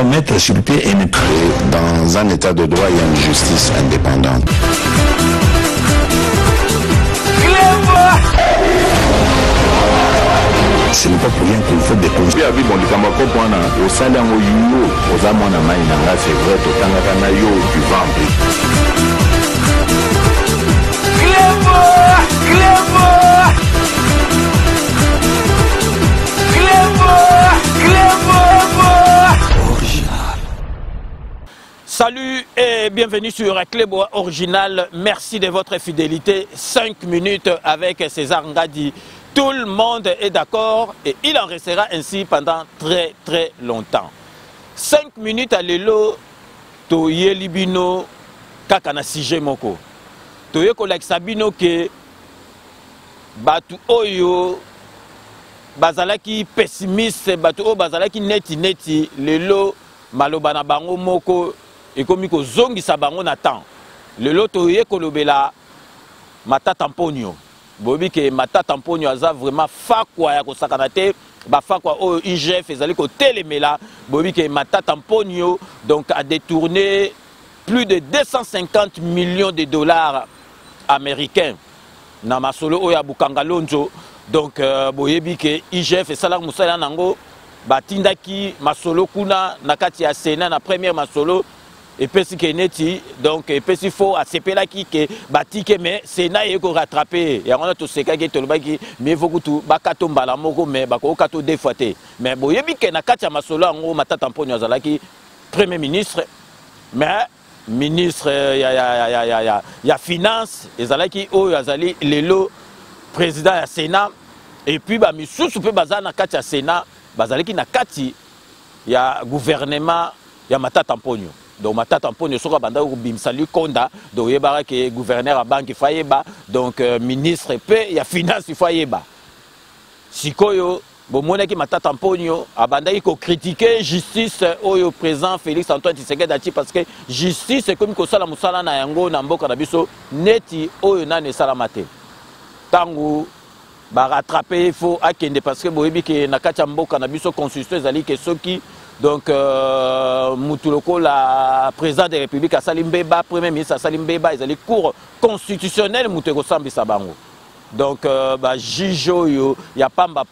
doit mettre sur pied une... Dans un état de droit, il y a une justice indépendante. Ce n'est pas pour rien qu'il faut des conseils. Salut et bienvenue sur Clébois Original. Merci de votre fidélité. 5 minutes avec César Ngadi. Tout le monde est d'accord et il en restera ainsi pendant très longtemps. 5 minutes à l'élo, Toye Libino, Kakana Sije Moko. Toye Kolak Sabino ke Batu Oyo, Bazalaki pessimiste, Batu O Bazalaki neti, l'élo, Malobana Bango Moko. Et comme il zongi sa bango natan le loto ye kolobela mata tamponio bobi ke mata tamponio aza vraiment fakwa ya kosakanate ba fakwa o IGF ezali ko telemela bobi ke mata tamponio donc a détourné plus de 250 millions de dollars américains na masolo o ya Bukangalonzo donc boyebi ke IGF esala musala nango batindaki masolo kuna nakati ya Sénat na première masolo. Et puis si keneti donc et puis il faut accepter là qui que batike mais Sénat est ko rattraper et on a tout ce qui est toloba qui mais faut que tout bakato mbala moko mais bako kato défaité mais boyebi ke na kati ya masolo ngo matata mponyo azalaki premier ministre mais ministre ya finance ezalaki oyo azali lelo président ya Sénat et puis ba misusu pe bazana na kati ya Sénat bazalaki na kati ya gouvernement ya matata mponyo. Donc matata mponyo soka banda ko bimsali konda do yebara ke gouverneur à banque fayeba donc ministre pe ya finance fayeba sikoyo bomona ki matata mponyo abanda ko critiquer justice oyo président Félix Antoine Tshisekedi ati parce que justice comme ko sala musala na yango na mboka na biso neti oyo nane sala mate tangu ba rattraper il faut akende parce que boyebi ke na kati mboka na biso constitution ezali ke soki donc Moutuloko, la président de la République à Salimbeba, premier ministre à Salimbeba, ils ont les cours constitutionnels Moutuloko Sambi Sabango. Donc Jijo yo ya pamba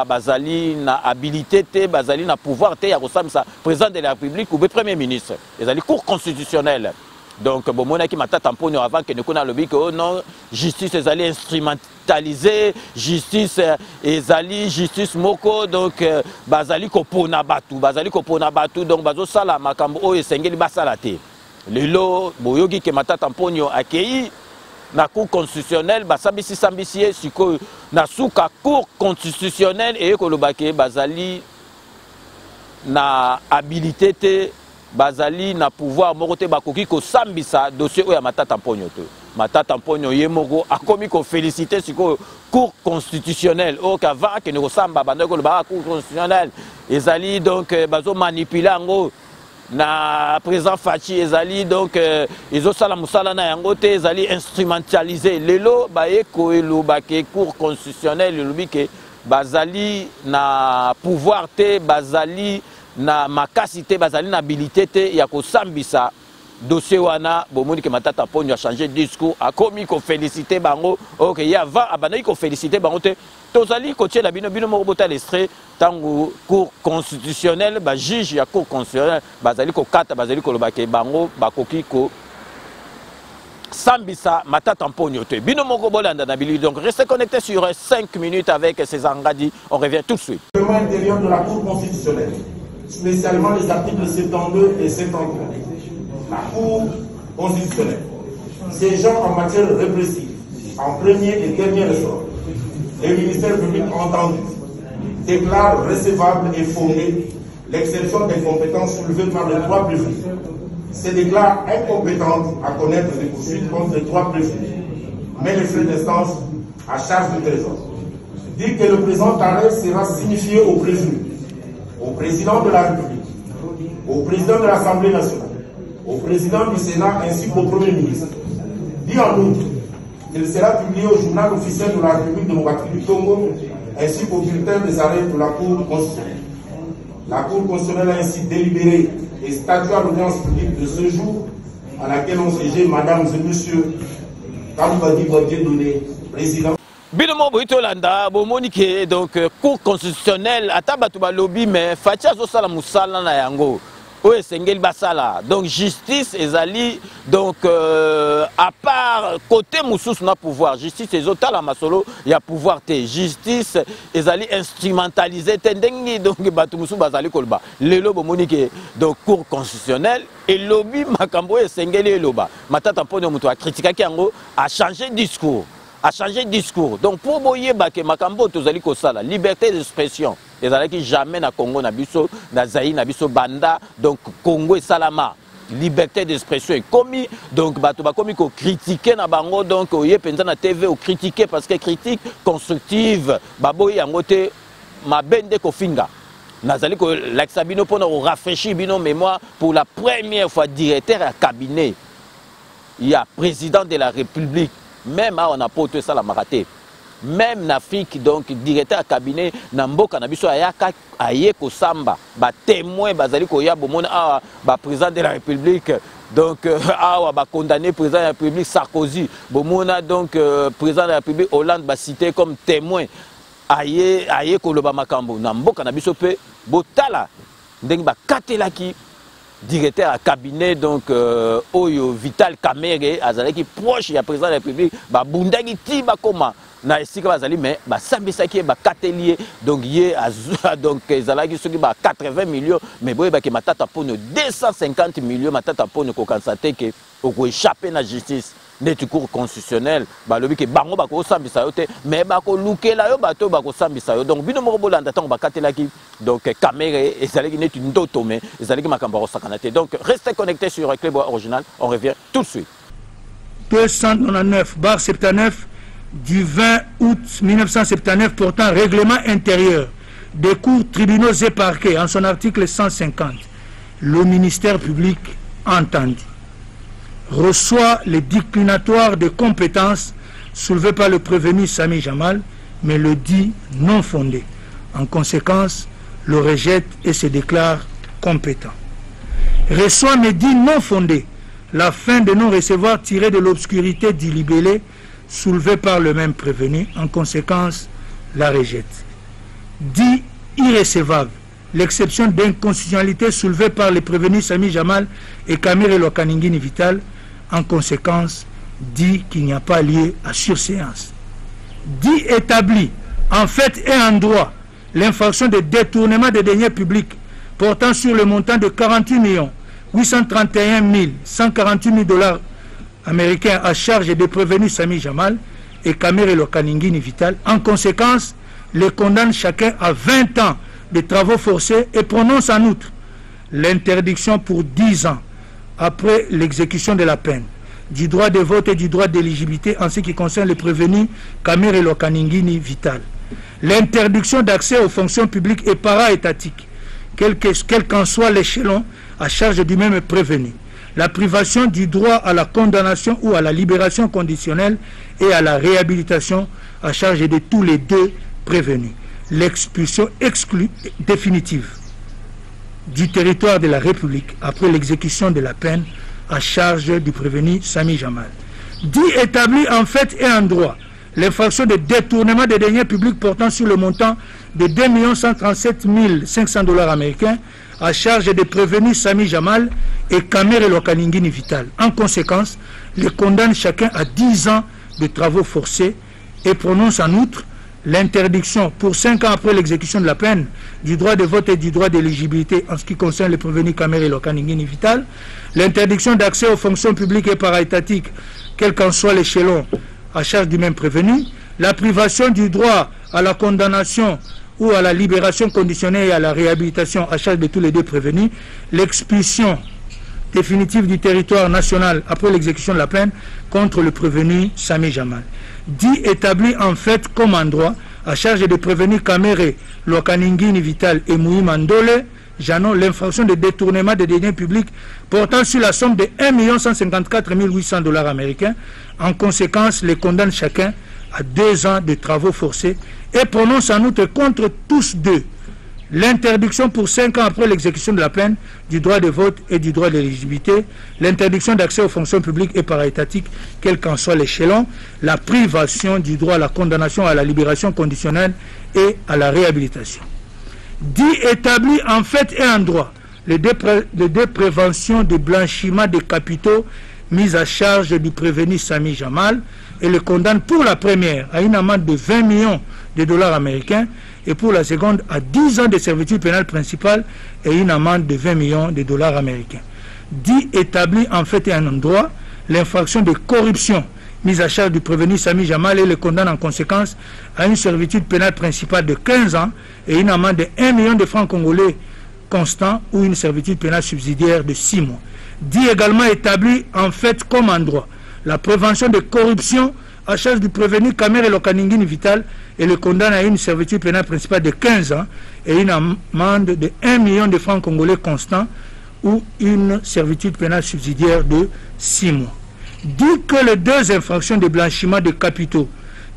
bazali na habilité te bazali na pouvoir te ya kosamisa président de la République ou premier ministre. Ils ont les cours constitutionnels. Donc bomona ki matata mponyo avant que ne kona lobi que oh non justice ezali instrumentalisé justice ezali justice moko donc bazali ko pona batu donc bazo sala makambo oyo esengeli basala te lelo boyoki ke matata mponyo akei na cour constitutionnelle basambisi siko na suka cour constitutionnelle et ko lobake bazali na habilité te bazali na pouvoir morote bakoki ko sambisa dossier oya matata mponyo to matata mponyo yemoko akomi ko féliciter siko cour constitutionnelle o ka va ke ne ko samba banda ko ba cour constitutionnelle ezali donc bazo manipuler ngo na président Fachi ezali donc ezo sala musala na yango te ezali instrumentaliser lelo baye ko eloba ke cour constitutionnelle lobi ke bazali na pouvoir te bazali na makasité bazali na habilité te ya ko sambisa dossier wana bomoni ke matata mponyo a changé discours a komi ko féliciter bango OK ya va abandaki ko féliciter bango te tozali ko tiela bino moko bota l'extrait tango cour constitutionnelle ba juge ya cour constitutionnelle bazali ko kata bazali ko lobake bango bakoki ko sambisa matata mponyo te bino moko bolanda na bili donc restez connectés sur 5 minutes avec César Ngadi on revient tout de suite. Le règlement intérieur de la cour constitutionnelle spécialement les articles 72 et 73. La Cour constitutionnelle, siégeant en matière répressive, en premier et dernier ressort, les ministères publics entendus déclarent recevable et fondée l'exception des compétences soulevées par les trois préfets. Se déclarent incompétentes à connaître des poursuites contre les trois préfets, mais les frais d'instance à charge du Trésor. Dit que le présent arrêt sera signifié au prévenu, au président de la République, au président de l'Assemblée nationale, au président du Sénat ainsi qu'au Premier ministre. Dit en outre qu'il sera publié au journal officiel de la République démocratique du Congo ainsi qu'au bulletin des arrêts de la Cour constitutionnelle. La Cour constitutionnelle a ainsi délibéré et statué à l'audience publique de ce jour, à laquelle on siégeait, mesdames et messieurs, Kambadi Bodié-Donné, président. Binomo Boitolanda, Bomonike, donc Cour constitutionnelle, Atabatuba lobby, mais Fatia Zosala Moussala na yango. Oui, Sengel Basala. Donc justice, ezali, donc à part côté Moussous n'a pouvoir. Justice, ezota la masolo, il y a pouvoir te. Justice, ezali instrumentalisé tendengi donc Batu Moussou Basali Kolba. Lelo Bomonike, donc Cour constitutionnelle et lobby Makambo et Sengel et Loba. Matata Pono Moutou a critiqué Kiango, a changé de discours. A changé de discours. Donc pour boyer que Makambo tozali kosala liberté d'expression. Et ça qui jamais na Congo na biso na Zaïre na biso banda donc Congo et Salama liberté d'expression est commis donc bato ba commis ko critiquer na bango donc oye penza na TV ou critiquer parce que critique constructive ba boye yango te mabende ko finga. Nazali ko l'axabino pour nous rafraîchir bino mémoire pour la première fois directeur à cabinet. Il y a président de la République. Même on a porté ça la maraté. Même en Afrique, donc directeur à cabinet, Namboka Nabiso Ayaka Ayeko Samba, témoin Bazali Koya Bomona, président de la République, donc condamné président de la République Sarkozy, Bomona donc président de la République Hollande cité comme témoin Ayeko Loba Makambo, Namboka Nabiso Pe, Botala, Dengba Katelaki. Directeur à cabinet donc Oyo Vital Kamere azali qui proche ya président de la République ba bundagi ti ba koma na esika bazali mais ba sambisaki ba katelier donc yé donc ezalaki soki ba 80 millions mais boye ba ke matata pono 250 millions matata pono ko constater que oko échapper na justice net cour constitutionnel ba lobi ke bango ba ko sambisa yo te mais ba ko lukela yo bato ba ko sambisa yo donc bino mo bolanda tango ba katelaki donc caméra et ça n'est une auto mais ça n'est que donc restez connectés sur Clébois Original, on revient tout de suite. 299/79 du 20 août 1979 portant règlement intérieur des cours, tribunaux et parquets en son article 150, le ministère public entendu reçoit les déclinatoires de compétences soulevées par le prévenu Sami Jamal, mais le dit non fondé. En conséquence, le rejette et se déclare compétent. Reçoit mais dit non fondé la fin de non-recevoir tirée de l'obscurité du libellé soulevé par le même prévenu. En conséquence, la rejette. Dit irrécevable l'exception d'inconstitutionnalité soulevée par les prévenus Sami Jamal et Kamere Lokaningini Vital. En conséquence, dit qu'il n'y a pas lieu à surséance. Dit établi en fait et en droit l'infraction de détournement des deniers publics portant sur le montant de 48 831 148 000 $ américains à charge des prévenus Sami Jamal et Kamere Lokaningini Vital. En conséquence, les condamne chacun à 20 ans de travaux forcés et prononce en outre l'interdiction pour 10 ans après l'exécution de la peine du droit de vote et du droit d'éligibilité en ce qui concerne les prévenus Kamere Lokaningini Vital. L'interdiction d'accès aux fonctions publiques et para-étatiques, quel qu'en soit l'échelon à charge du même prévenu. La privation du droit à la condamnation ou à la libération conditionnelle et à la réhabilitation à charge de tous les deux prévenus. L'expulsion exclue définitive du territoire de la République après l'exécution de la peine à charge du prévenu Sami Jamal. Dit établi en fait et en droit l'infraction de détournement des deniers publics portant sur le montant de 2 137 500 $ américains à charge des prévenus Sami Jamal et Kamere Lokaningini Vital. En conséquence, les condamne chacun à 10 ans de travaux forcés et prononce en outre l'interdiction pour 5 ans après l'exécution de la peine du droit de vote et du droit d'éligibilité en ce qui concerne les prévenus Kamere Lokaningini Vital, l'interdiction d'accès aux fonctions publiques et para-étatiques, quel qu'en soit l'échelon à charge du même prévenu, la privation du droit à la condamnation ou à la libération conditionnelle et à la réhabilitation à charge de tous les deux prévenus, l'expulsion définitive du territoire national après l'exécution de la peine contre le prévenu Sami Jamal. Dit établi en fait comme en droit à charge des prévenus Kamere Lokaningini Vital et Moui Mandole Janon l'infraction de détournement des deniers publics portant sur la somme de 1 154 800 $ américains. En conséquence, les condamne chacun à 2 ans de travaux forcés et prononce en outre contre tous deux l'interdiction pour 5 ans après l'exécution de la peine du droit de vote et du droit d'éligibilité, l'interdiction d'accès aux fonctions publiques et para-étatiques, quel qu'en soit l'échelon, la privation du droit à la condamnation à la libération conditionnelle et à la réhabilitation. Dit établi en fait et en droit, les deux préventions de blanchiment des capitaux mises à charge du prévenu Sami Jamal et le condamne pour la première à une amende de 20 millions de dollars américains et pour la seconde à 10 ans de servitude pénale principale et une amende de 20 millions de dollars américains. Dit établi en fait et en droit, l'infraction de corruption mise à charge du prévenu Sami Jamal et le condamne en conséquence à une servitude pénale principale de 15 ans et une amende de 1 million de francs congolais constant ou une servitude pénale subsidiaire de 6 mois. Dit également établi en fait comme en droit, la prévention de corruption à charge du prévenu Kamere Lokaningini Vital et le condamne à une servitude pénale principale de 15 ans et une amende de 1 million de francs congolais constants ou une servitude pénale subsidiaire de 6 mois. Dit que les deux infractions de blanchiment de capitaux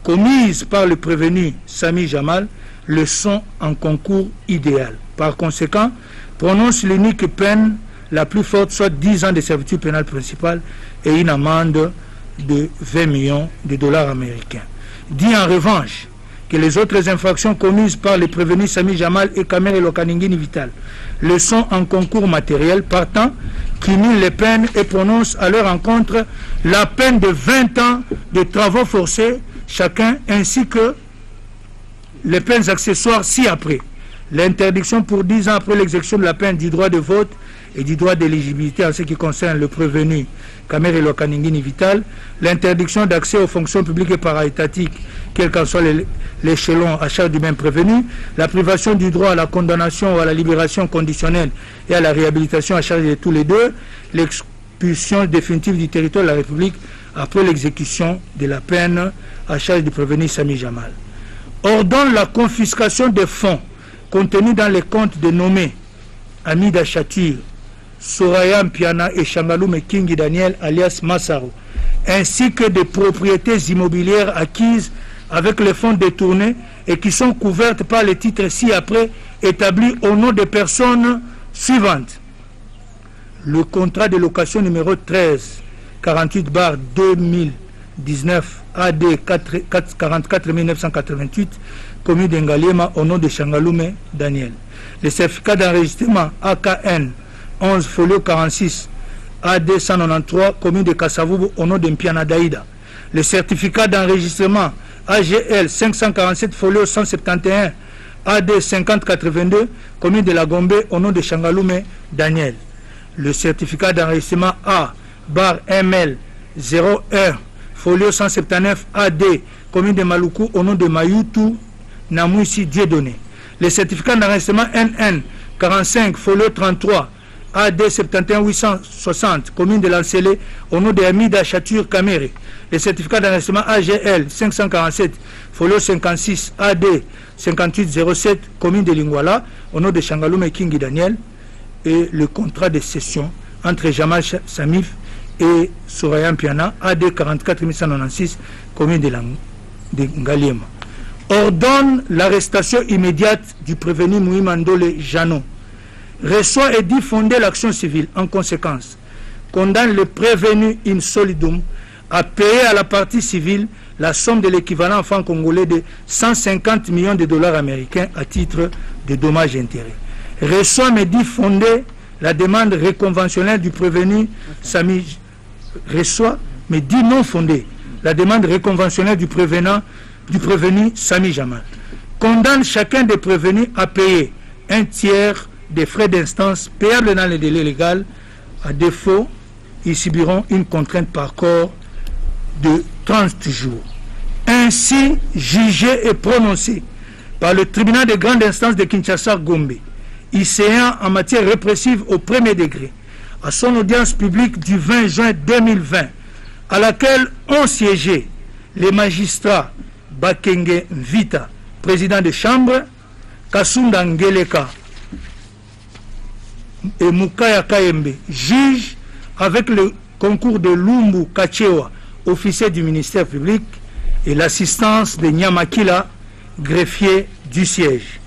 commises par le prévenu Sami Jamal le sont en concours idéal. Par conséquent, prononce l'unique peine la plus forte, soit 10 ans de servitude pénale principale et une amende de 20 millions de dollars américains. Dit en revanche que les autres infractions commises par les prévenus Sami Jamal et Kamere Lokaningini Vital le sont en concours matériel, partant, cumule les peines et prononce à leur encontre la peine de 20 ans de travaux forcés chacun, ainsi que les peines accessoires ci-après. L'interdiction pour 10 ans après l'exécution de la peine du droit de vote et du droit d'éligibilité en ce qui concerne le prévenu Kamere Lokaningini Vital, l'interdiction d'accès aux fonctions publiques et para-étatiques, quel qu'en soit l'échelon à charge du même prévenu, la privation du droit à la condamnation ou à la libération conditionnelle et à la réhabilitation à charge de tous les deux, l'expulsion définitive du territoire de la République après l'exécution de la peine à charge du prévenu Sami Jamal. Ordonne la confiscation des fonds contenus dans les comptes dénommés Amida Chatir, Soraya Mpiana et Shangalume Kingi Daniel alias Massaro, ainsi que des propriétés immobilières acquises avec les fonds détournés et qui sont couvertes par les titres ci-après établis au nom des personnes suivantes. Le contrat de location numéro 13-48/2019 AD 44 commune d'Engaliema au nom de Shangalume Daniel. Le certificat d'enregistrement AKN 11 folio 46 AD 193 commune de Kasavubu au nom de Mpiana Daïda. Le certificat d'enregistrement AGL 547 folio 171 AD 5082 commune de la Gombe au nom de Shangalume Daniel. Le certificat d'enregistrement A/ML 01 folio 179 AD commune de Maluku au nom de Mayutu Namouissi Dieudonné. Le certificat d'enregistrement NN 45 folio 33 AD 71860 commune de Lancélé au nom de Amida Chatur Kamere. Le certificat d'enregistrement AGL 547 folio 56 AD 5807 commune de Lingwala au nom de Shangalume Kingi Daniel. Et le contrat de cession entre Jamal Samif et Soraya Mpiana AD 44196 commune de Ngaliema. Ordonne l'arrestation immédiate du prévenu Mouimandole Jano. Reçoit et dit fonder l'action civile. En conséquence, condamne le prévenu in solidum à payer à la partie civile la somme de l'équivalent en francs congolais de 150 millions de dollars américains à titre de dommages et intérêts. Reçoit mais dit fonder la demande réconventionnelle du prévenu Sami. Reçoit mais dit non fondée la demande réconventionnelle du prévenu Sami Jamal. Condamne chacun des prévenus à payer un tiers des frais d'instance payables dans les délais légaux. À défaut, ils subiront une contrainte par corps de 30 jours. Ainsi jugé et prononcé par le tribunal de grande instance de Kinshasa-Gombe, ICA en matière répressive au premier degré, à son audience publique du 20 juin 2020, à laquelle ont siégé les magistrats Bakenge Vita, président de chambre, Kasunda Ngeleka et Mukaya Kayembe, juge, avec le concours de Lumbu Kachewa, officier du ministère public, et l'assistance de Nyamakila, greffier du siège.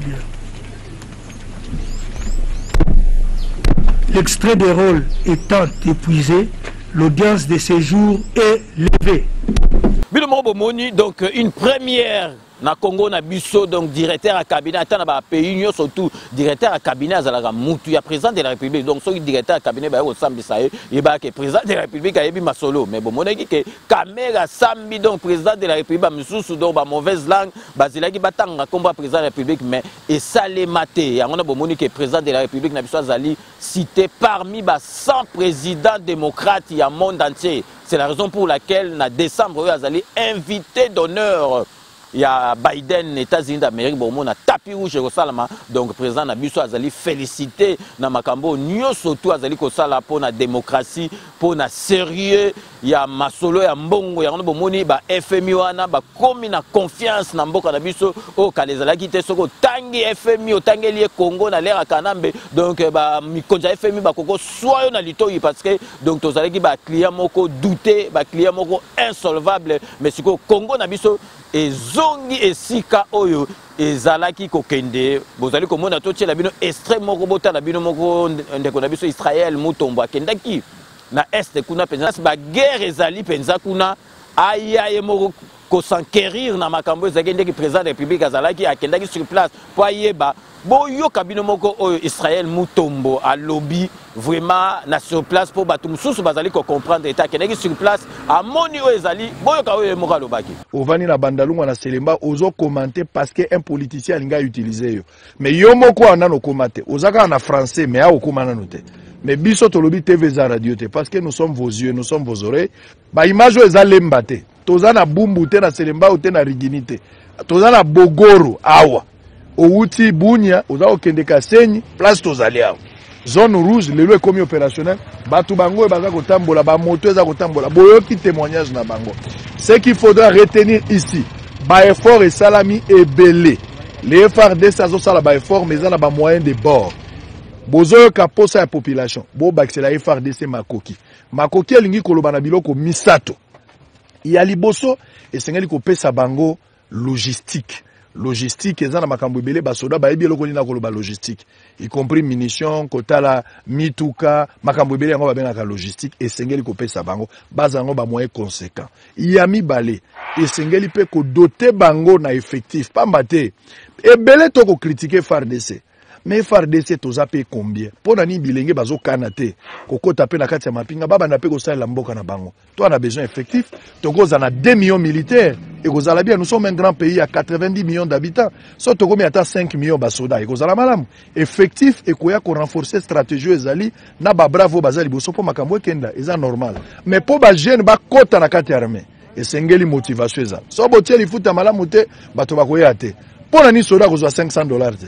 bien. L'extrait des rôles étant épuisé, l'audience de séjour est levée. Bilomo Bomoni, donc une première na Congo na biso, donc directeur à cabinet, attends na pays surtout directeur à cabinet azalaka mutu ya président de la République, donc ce directeur à cabinet ba osambi sae yeba ke président de la République ayebi masolo, mais bomoni ki ke caméra sambi donc président de la République ba misusu donc ba mauvaise langue bazilaki batanga komba président de la République, mais et salemate yango na bomoni ke président de la République na biso azali cité parmi ba 100 présidents démocrates ya monde entier. C'est la raison pour laquelle en décembre azali invité d'honneur. Il y a Biden, États-Unis d'Amérique, bon, on a tapis rouge au Salama, donc président Nabiso Azali félicité na makambo nyo surtout Azali ko sala pour la démocratie, pour la sérieux, il y a Masolo ya Mbongo, il y a bomoni ba FMI wana ba komi na confiance na mboka Nabiso o kalezala kite soko tangi FMI o tangi lié Congo na l'ère Kanambe, donc ba mikonja FMI ba koko soyo na litoyi parce que donc tozali ki ba client moko douté, ba client moko insolvable, mais siko Congo Nabiso et zongi esika oyo ezalaki kokende bozali komona totie la bino extrêmement robota la bino moko ndeko na biso Israël mutombo akendaki na est kuna penza ba guerre ezali penza kuna ayaye moko ko s'enquérir na makambo ezakendeki président de la République azalaki akendaki sur place po ayeba boyo kabino moko oyo Israël mutombo a lobby vraiment na sur place pour batum susu bazali ko comprendre état keneki sur place a moni o ezali boyo ka oyo moko lobaki ovani na bandalunga na Selemba ozo commenter parce que un politicien alinga utiliser yo mais yo moko ana no commenter ozaka na français mais a okomana note mais biso to lobby TV za radio te parce que nous sommes vos yeux, nous sommes vos oreilles ba image ezalemba te tozana bumbu te na Selemba ou te na Riginite tozana Bogoro awa outi bunya oza okende Kasenyi place tozali awa zone rouge lelo ekomi opérationnel batu bango baza kotambola ba moto eza kotambola boyoki témoignage na bango. Ce qu'il faudra retenir ici ba effort et salami ebele les FARDC azo sala ba effort mais za na ba moyen de bord bozo ka posa ya population bo baxela FARDC makoki elingi koloba na biloko misato ya liboso esengeli kopesa bango logistique ezana makambo ebele basoda ba ebi eloko nina koloba logistique y compris munitions kotala mituka makambo ebele yango babengaka logistique esengeli kopesa bango bazango ba moyen conséquent ya mibale esengeli pe ko doter bango na effectif pamba te ebele to ko critiquer FARDC mais FARDC toza pe combien pona ni bilenge bazo kanate kokota pe na kati ya mapinga baba na pe ko sala mboka na bango to on a besoin effectif to goza na 2 millions militaires et kozala bien nous sommes un grand pays à 90 millions d'habitants so to komi ata 5 millions basoda et kozala malamu effectif et koya ko renforcer stratégie ezali na ba bravo bazali boso po makambo kenda eza normal mais po ba jeune ba kota na kati ya armée esengeli motivation eza so botieli futa malamu te bato bakoya te pona ni soda kozwa $500 te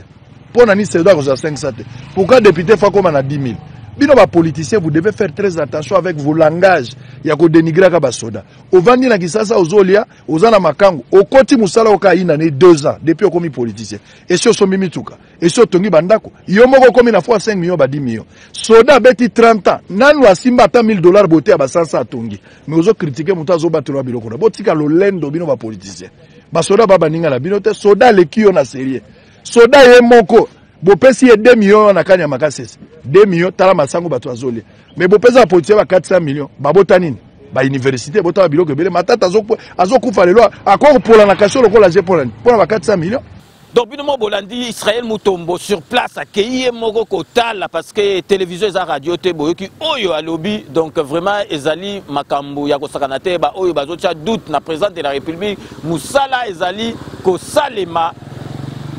pour nani c'est doit à 500. Pourquoi député faut comme on a 10 000? Bino ba politiciens vous devez faire très attention avec vos langages. Ya ko dénigrer ka basoda. Ovandi na kisasa ozolia, ozana makango. Okoti musala okaina ne 2 ans depuis okomi politicien. Et si osomi mituka, et si otongi bandako, yo moko komi na fois 5 millions ba 10 millions. Soda beti 30 ans. Nanu asimba ata $1000 boté ba 500 atongi. Mais ozo critiquer muta zo batelo biloko na. Botika lo lendo bino ba politicien. Basoda baba ninga la bino te soda le kiyo na sérieux. Soda ye moko bopesi 2 millions na kanya makasese 2 millions tala masango bato azoli mais bopesa politicien ba 400 millions babota nini ba université bota biloko bele matata azokufa lelo akoko pola na kasho lokola je pola ba 400 millions. Donc bino bolandi Israël Mutombo sur place accueilli moko kotala parce que télévision et radio te boyoki oyo a lobby donc vraiment ezali makambo ya kosakana te ba oyo bazotia doute na président de la République musala ezali ko salema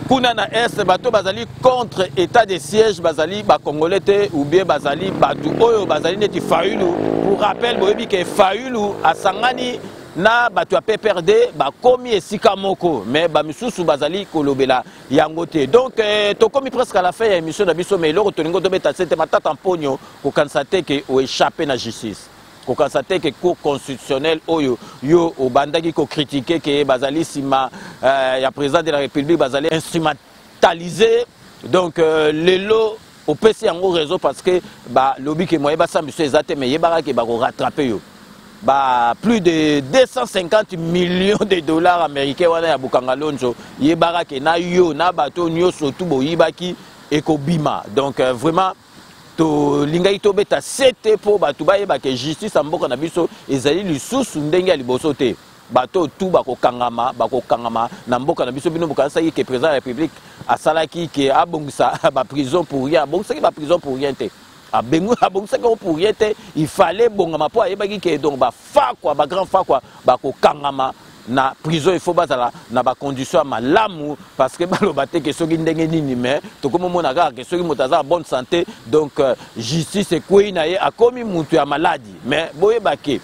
kuna na est bato bazali contre état de siège bazali ba congolais ou bien bazali bato oyo bazali neti Fayulu pour rappel boyebi ke Fayulu asangani na bato ya PPRD ba komi esika moko mais ba misusu bazali kolobela yango te donc to komi presque à la fin ya émission na biso mais loko tolingo dobeta sete matata mponyo ko kansate ke o échapper na justice ko kansate ke cour constitutionnel oyo yo obandaki ko critiquer ke bazali sima ya président de la République bazali instrumentaliser donc lelo au PC yango réseau parce que ba lobby ke moye ba sambiso ezate mais yebara ke ba ko rattraper yo plus de 250 millions de dollars américains wana ya Bukangalonzo yebara ke na yo na bato nyoso tu boyibaki ekobima. Donc vraiment to lingai to beta sete po bato bayeba ke justice amboka na biso ezali lisusu ndenge ya liboso te. Bato tu bako kangama na mboka na biso bino bukanisa ke président de la République asalaki ke abongisa ba prison pour rien, bongisa ki ba prison pour rien te. Pour rien, il fallait bon ma ayebaki ke donc ba fa quoi ba grand fa quoi bako kangama na prison il faut bazala na ba condition malamu parce que balobate ke soki ndenge nini mais to comme mona ga ke soki motaza bonne santé donc justice e kwei na ye akomi mutu ya maladie mais boyebake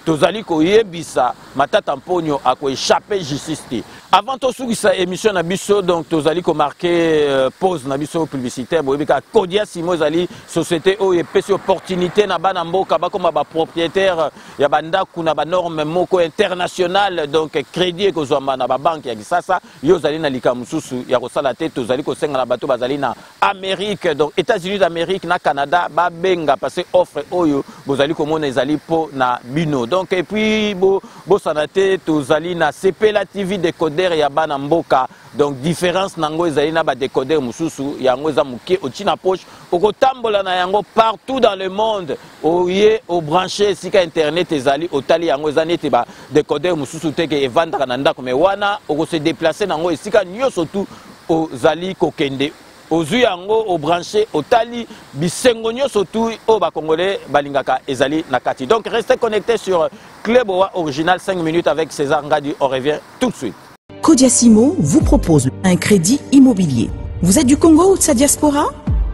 tozali koyebisa matata mponyo ako échapper justice te. Avant tout ça émission na biso donc tozali ko marquer pause na biso publicitaire boyebika Kodia Simo zali société o epesi opportunité na bana mboka ba comme ba propriétaire ya banda kuna ba norme moko international donc crédit ko zwa na ba banque ya kisasa yo zali na likamususu ya kosala te tozali ko senga na bato bazali na Amérique donc États-Unis d'Amérique na Canada ba benga parce offre oyo bozali ko mona ezali po na bino donc et puis bo sanate tozali na Sepela TV décodeur ya bana mboka donc différence nango ezali na ba décodeur mususu yango eza muke otina poche okotambola na yango partout dans le monde oye o brancher sika internet ezali otali yango eza nete ba décodeur mususu teke evandaka na ndako mais wana oko se déplacer nango esika nyoso tu ozali kokende ozui yango o brancher otali bisengo nyoso tu o ba congolais balingaka ezali na kati. Donc restez connectés sur Club Owa Original 5 minutes avec César Ngadi. On revient tout de suite. Kodia Simo vous propose un crédit immobilier. Vous êtes du Congo ou de sa diaspora?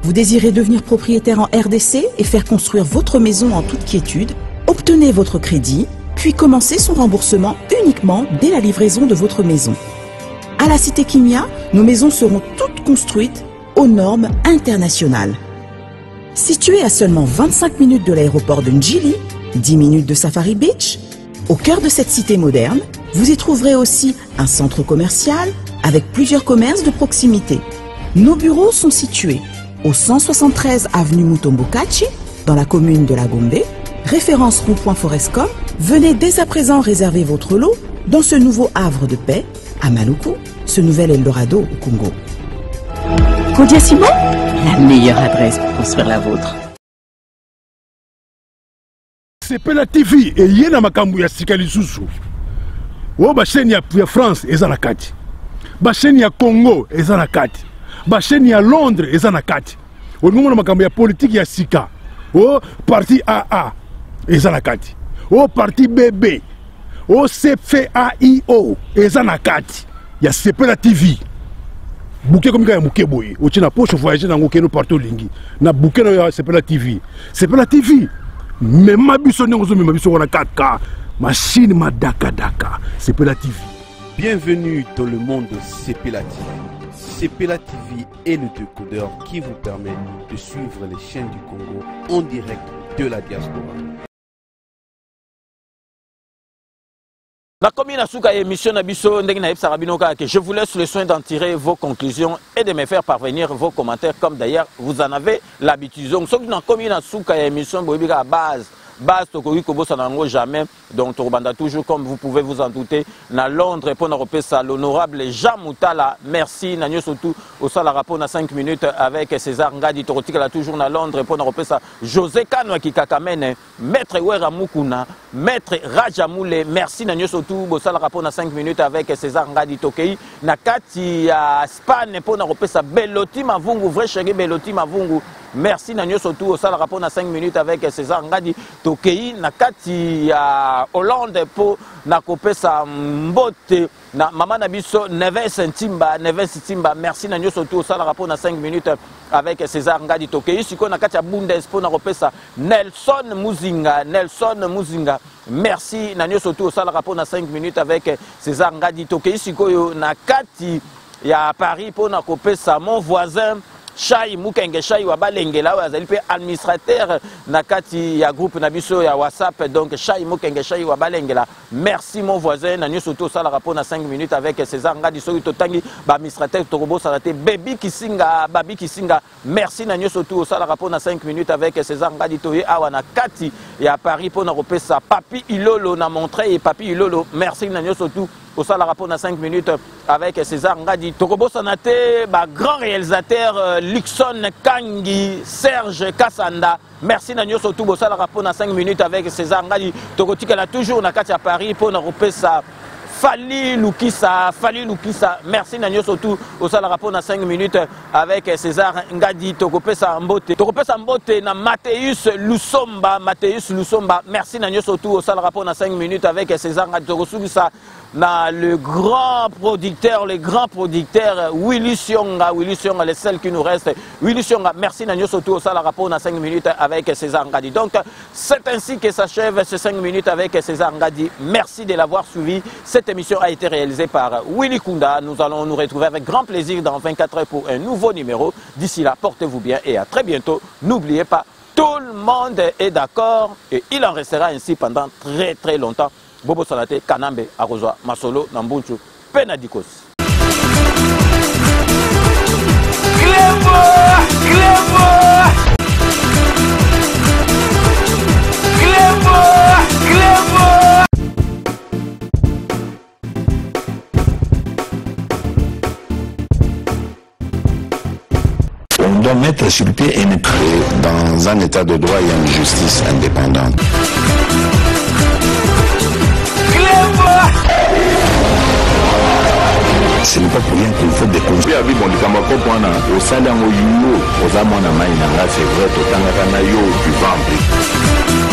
Vous désirez devenir propriétaire en RDC et faire construire votre maison en toute quiétude? Obtenez votre crédit, puis commencez son remboursement uniquement dès la livraison de votre maison. À la Cité Kimia, nos maisons seront toutes construites aux normes internationales. Située à seulement 25 minutes de l'aéroport de Njili, 10 minutes de Safari Beach, au cœur de cette cité moderne, vous y trouverez aussi un centre commercial avec plusieurs commerces de proximité. Nos bureaux sont situés au 173 avenue Mutombokachi, dans la commune de la Gombe, référence rond-point Forescom. Venez dès à présent réserver votre lot dans ce nouveau havre de paix à Maluku, ce nouvel Eldorado au Congo. Kodia Simo, la meilleure adresse pour construire la vôtre. Sepela TV et yena makambu ya sika lisusu. O ba chaîne ya France eza na kati. Ba chaîne ya Congo eza na kati. Ba chaîne ya Londres eza na kati. O ngomona makambu ya politique ya sika. O parti AA eza na kati. O parti BB. O CFAIO eza na kati. Ya Sepela TV. Bouquet comme ya muke boye. O tina poche voyager nango keno partout lingi. Na bouquet na ya Sepela TV. Sepela TV. Mais ma biso n'engozo mais ma biso wana 4K machine ma daka Sepela TV. Bienvenue dans le monde de Sepela TV. Sepela TV est le décodeur qui vous permet de suivre les chaînes du Congo en direct de la diaspora. La commune Asuka émission Nabiso je vous laisse le soin d'en tirer vos conclusions et de me faire parvenir vos commentaires comme d'ailleurs vous en avez l'habitude. Donc ceux qui n'ont commune Asuka émission à base Tokoyi Kobosa nango jamais donc Torobanda toujours comme vous pouvez vous en douter na Londres pour ça l'honorable Jean Moutala merci Nanyo surtout au sala rapport na 5 minutes avec César Ngadi Torotika là toujours na Londres pour ça José Kanwa qui kakamene maître Wera Mukuna maître Rajamoule merci Nanyo surtout au sala rapport na 5 minutes avec César Ngadi Tokei na kati ya Espagne pour ça Beloti Mavungu vrai chéri Beloti Mavungu merci Nanyo surtout au sala rapport na 5 minutes avec César Ngadi Tokei na kati ya Hollande po na kopesa mbote na mama na biso Neves Timba merci na nyoso tout ça rapport na 5 minutes avec César Ngadi Tokei siko na kati ya Bundes po na kopesa Nelson Muzinga merci na nyoso tout ça rapport na 5 minutes avec César Ngadi Tokei siko yo na kati ya Paris po na kopesa mon voisin Chai Mukenge Chai Wabalengela azali pe administrateur na kati ya groupe na biso ya WhatsApp donc Chai Mukenge Chai Wabalengela merci mon voisin na nyoso to sala rapport na 5 minutes avec César Ngadi soki totangi ba administrateur Torobo Salate Baby Kisinga merci na nyoso to sala rapport na 5 minutes avec César Ngadi toye awa na kati ya Paris pour na repesa Papi Ilolo na montré et Papi Ilolo merci na nyoso to au sala rapport na 5 minutes avec César Ngadi Torobo Sanate ba grand réalisateur Luxon Kangi Serge Kassanda merci na nyoso to sala rapport na 5 minutes avec César Ngadi Tokotika la toujours na kati ya Paris pour na repesa Fali Lukisa, merci Nanyo surtout au sala rapport na 5 minutes avec César Ngadi Tokopesa Mbote na Mathéus Lusomba, merci Nanyo surtout au sala rapport na 5 minutes avec César Ngadi Tokosugisa na le grand producteur Willy Sionga, les seuls qui nous restent. Willy Sionga, merci Nanyo surtout au sala rapport na 5 minutes avec César Ngadi. Donc c'est ainsi que s'achève ces 5 minutes avec César Ngadi. Merci de l'avoir suivi. Cette émission a été réalisée par Willy Kunda. Nous allons nous retrouver avec grand plaisir dans 24 heures pour un nouveau numéro. D'ici là, portez-vous bien et à très bientôt. N'oubliez pas, tout le monde est d'accord et il en restera ainsi pendant très très longtemps. Bobo Salate, Kanambe, Arozwa, Masolo, Nambunchu, Penadikos. On doit mettre sur pied et dans un état de droit et une justice indépendante. Ce n'est pas pour rien qu'il faut des conseils. Au salaire, c'est vrai, tu vas